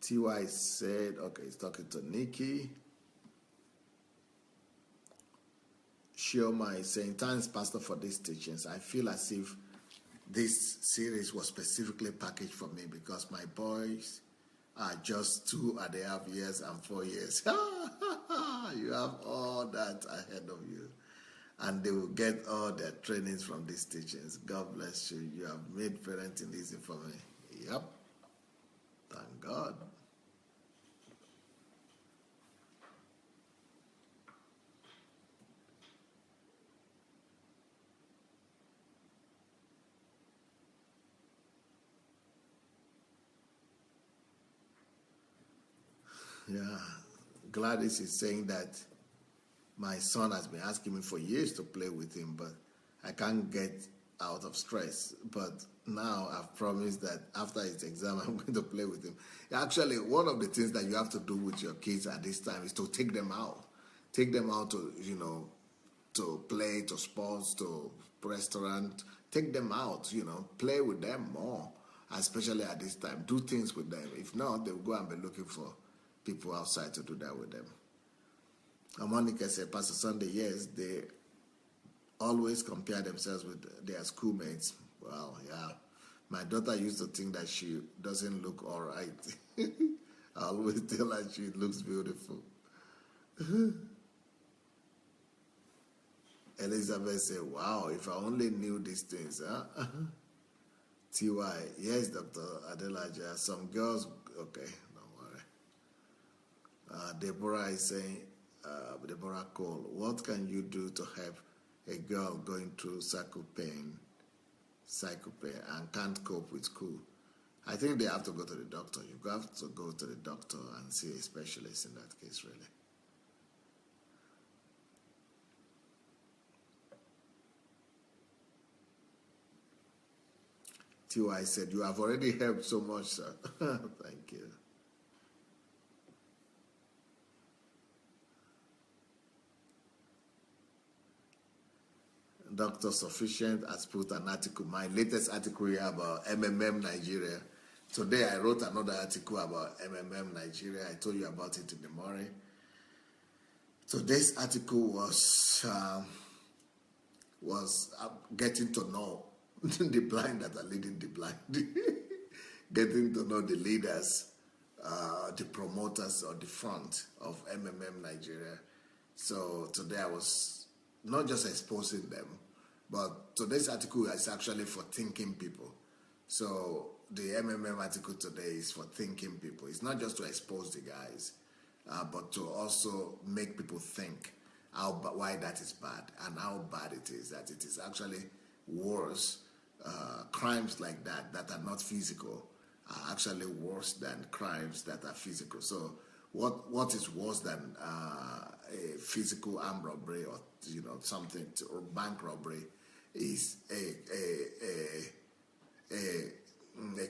TY said, okay, he's talking to Nikki. Shioma is saying, thanks, Pastor, for these teachings. I feel as if this series was specifically packaged for me because my boys are just 2.5 years and 4 years. You have all that ahead of you, and they will get all their trainings from these teachings. God bless you. You have made parenting easy for me. Yep. Thank God. Yeah, Gladys is saying that my son has been asking me for years to play with him, but I can't get out of stress. But now I've promised that after his exam, I'm going to play with him. Actually, one of the things that you have to do with your kids at this time is to take them out. Take them out to, to play, to sports, to restaurant. Take them out, play with them more, especially at this time. Do things with them. If not, they'll go and be looking for people outside to do that with them. And Monica said, Pastor Sunday, yes, they always compare themselves with their schoolmates. Well, yeah. My daughter used to think that she doesn't look all right. I always tell her she looks beautiful. Elizabeth said, wow, if I only knew these things, huh? TY, yes, Dr. Adelaja, some girls, okay. Deborah is saying, Deborah Cole, what can you do to help a girl going through cycle pain and can't cope with school? I think they have to go to the doctor. You have to go to the doctor and see a specialist in that case, really. T.Y. said, you have already helped so much, sir. Thank you. Dr. Sufficient has put an article, my latest article here about MMM Nigeria. Today I wrote another article about MMM Nigeria. I told you about it in the morning. Today's article was getting to know the blind that are leading the blind. Getting to know the leaders, the promoters or the front of MMM Nigeria. So today I was not just exposing them, but today's article is actually for thinking people. So the MMM article today is for thinking people. It's not just to expose the guys, but to also make people think why that is bad and how bad it is, that it is actually worse. Crimes like that are not physical are actually worse than crimes that are physical. So what is worse than a physical armed robbery or something or bank robbery is a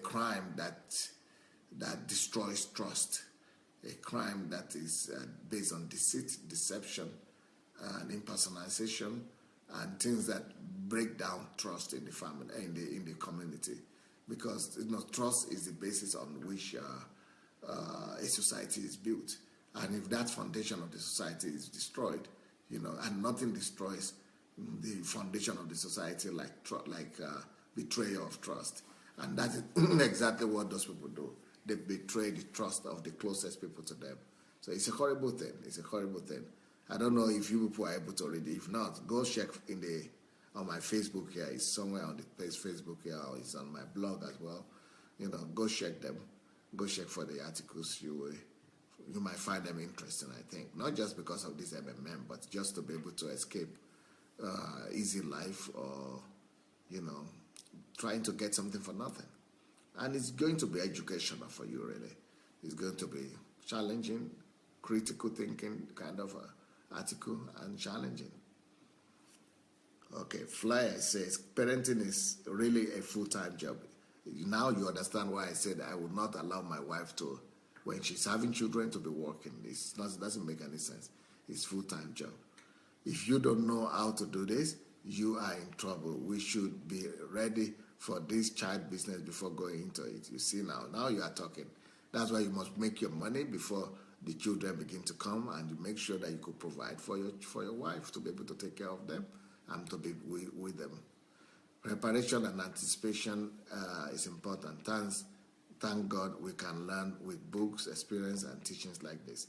crime that destroys trust, a crime that is based on deceit, deception, and impersonation, and things that break down trust in the family, in the community, because trust is the basis on which a society is built. And if that foundation of the society is destroyed, and nothing destroys the foundation of the society like betrayal of trust. And that is exactly what those people do. They betray the trust of the closest people to them. So it's a horrible thing. It's a horrible thing. I don't know if you people are able to read it. If not, go check in the on my Facebook here. It's somewhere on the page Facebook here, or it's on my blog as well. You know, go check them. Go check for the articles. You might find them interesting, I think. Not just because of this MMM, but just to be able to escape easy life, or, you know, trying to get something for nothing. And it's going to be educational for you, really. It's going to be challenging, critical thinking kind of article, and challenging. Okay, Flyer says, parenting is really a full-time job. Now you understand why I said I would not allow my wife to, when she's having children, to be working. It doesn't make any sense. It's full-time job. If you don't know how to do this, you are in trouble. We should be ready for this child business before going into it. You see now you are talking. That's why you must make your money before the children begin to come, and you make sure that you could provide for your wife to be able to take care of them and to be with them. Preparation and anticipation is important. Thank God we can learn with books, experience, and teachings like this.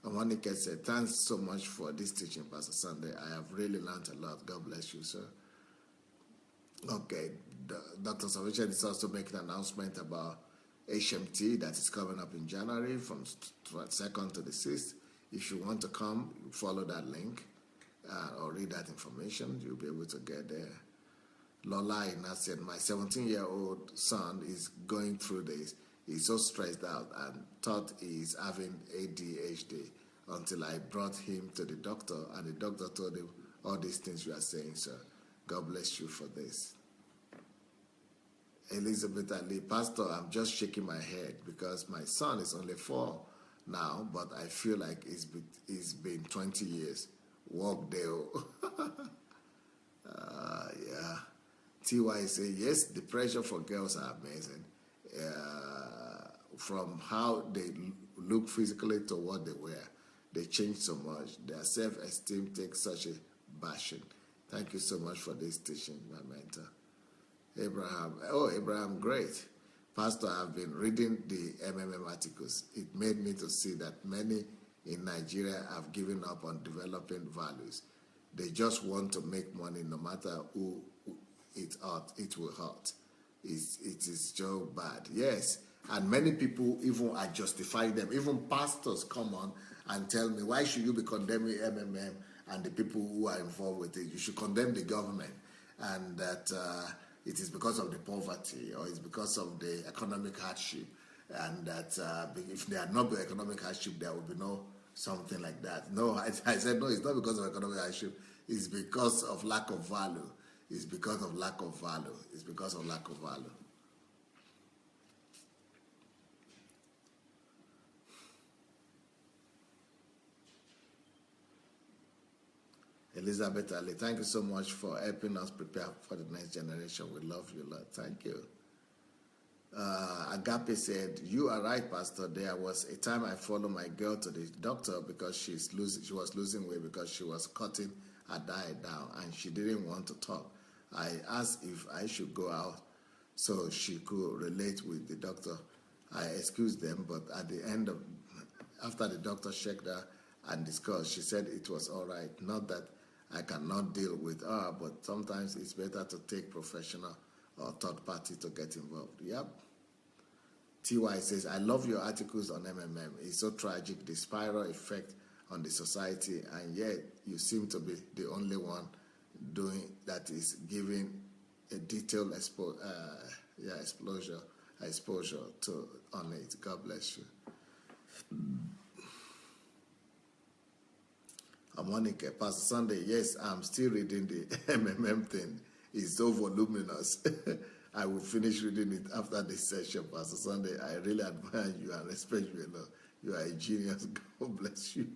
Monica said, thanks so much for this teaching, Pastor Sandey. I have really learned a lot. God bless you, sir. Okay, Dr. Salvation is also making an announcement about HMT that is coming up in January from 2nd to the 6th. If you want to come, follow that link or read that information. You'll be able to get there. Lola Ina said, my 17-year-old son is going through this. He's so stressed out and thought he's having ADHD until I brought him to the doctor, and the doctor told him all these things you are saying, sir. God bless you for this. Elizabeth Ali, Pastor, I'm just shaking my head because my son is only 4 now, but I feel like it's been 20 years. Walk there. Yeah. TY say, yes, the pressure for girls are amazing. From how they look physically to what they wear, they change so much. Their self-esteem takes such a bashing. Thank you so much for this teaching, my mentor. Abraham, great. Pastor, I've been reading the MMM articles. It made me to see that many in Nigeria have given up on developing values. They just want to make money no matter who it will hurt. It is so bad. Yes, and many people even are justifying them. Even pastors come on and tell me, why should you be condemning MMM and the people who are involved with it? You should condemn the government, and that it is because of the poverty, or it's because of the economic hardship, and that if there had not been economic hardship, there would be no something like that. No, I said, no, it's not because of economic hardship. It's because of lack of value. It's because of lack of value. It's because of lack of value. Elizabeth Ali, thank you so much for helping us prepare for the next generation. We love you a lot. Thank you. Agape said, you are right, Pastor. There was a time I followed my girl to the doctor because she was losing weight because she was cutting her diet down and she didn't want to talk. I asked if I should go out so she could relate with the doctor. I excused them, but at the end of, after the doctor checked her and discussed, she said it was all right. Not that I cannot deal with her, but sometimes it's better to take professional or third party to get involved. Yep. TY says, I love your articles on MMM. It's so tragic, the spiral effect on the society, and yet you seem to be the only one doing that is giving a detailed exposure to on it. God bless you. Monica, Pastor Sandey, yes, I'm still reading the MMM thing. It's so voluminous. I will finish reading it after this session, Pastor Sandey. I really admire you and respect you a lot. You are a genius. God bless you.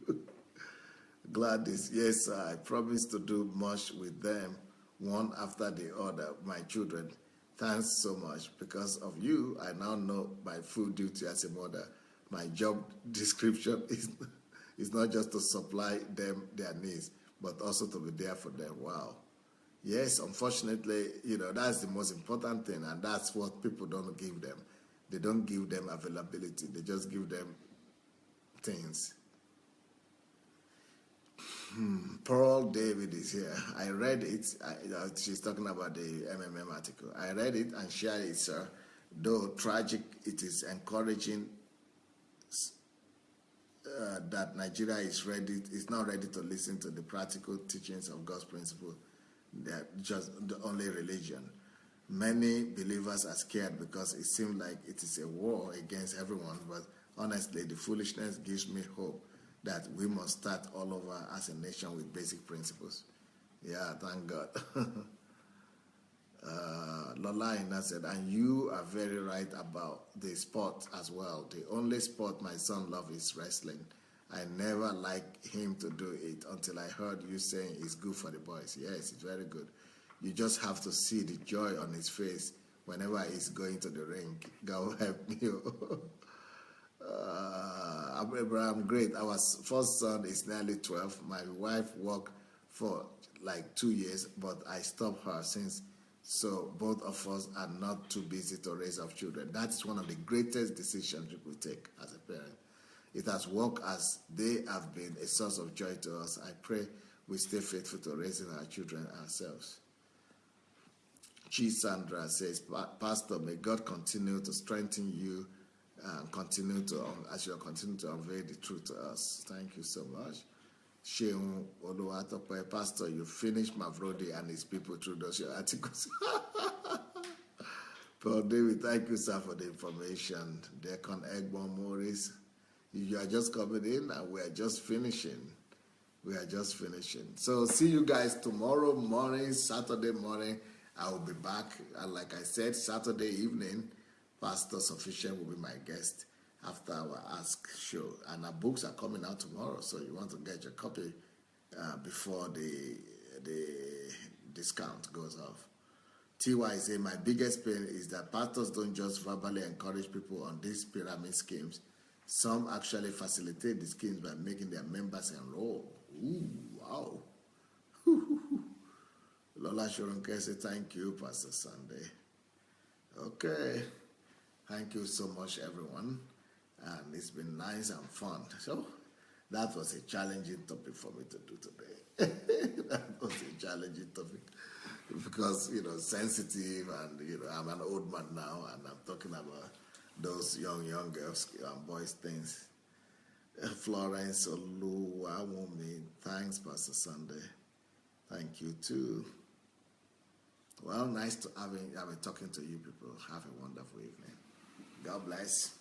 Gladys, yes, I promise to do much with them, one after the other, my children. Thanks so much. Because of you, I now know my full duty as a mother. My job description is not just to supply them their needs, but also to be there for them. Wow. Yes, unfortunately, that's the most important thing, and that's what people don't give them. They don't give them availability. They just give them things. Pearl David is here. I read it. She's talking about the MMM article. I read it and shared it, sir. Though tragic, it is encouraging that Nigeria is not ready to listen to the practical teachings of God's principle. They're just the only religion. Many believers are scared because it seems like it is a war against everyone, but honestly, the foolishness gives me hope that we must start all over as a nation with basic principles. Yeah, thank God. Lola Ina said, and you are very right about the sport as well. The only sport my son loves is wrestling. I never liked him to do it until I heard you saying it's good for the boys. Yes, it's very good. You just have to see the joy on his face whenever he's going to the ring. God help you. I'm great. Our first son is nearly 12. My wife worked for like 2 years, but I stopped her since. So both of us are not too busy to raise our children. That's one of the greatest decisions people take as a parent. It has worked as they have been a source of joy to us. I pray we stay faithful to raising our children ourselves. Sandra says, Pastor, may God continue to strengthen you and continue to unveil the truth to us. Thank you so much. Sheung Oluwatope, Pastor, you finished Mavrodi and his people through those your articles. Paul David, thank you, sir, for the information. Deacon Egbon Morris, you are just coming in and we are just finishing. So see you guys tomorrow morning, Saturday morning. I will be back. And like I said, Saturday evening, Pastor Sufficient will be my guest after our Ask show. And our books are coming out tomorrow, so you want to get your copy before the discount goes off. TY say, my biggest pain is that pastors don't just verbally encourage people on these pyramid schemes. Some actually facilitate the schemes by making their members enroll. Ooh, wow. Lola Shoronke say, thank you, Pastor Sandey. Okay. Thank you so much, everyone. And it's been nice and fun. So that was a challenging topic for me to do today. That was a challenging topic because, sensitive and, I'm an old man now and I'm talking about those young girls and boys things. Florence Oluwawumi, thanks, Pastor Sunday. Thank you too. Well, nice to having talking to you people. Have a wonderful evening. God bless.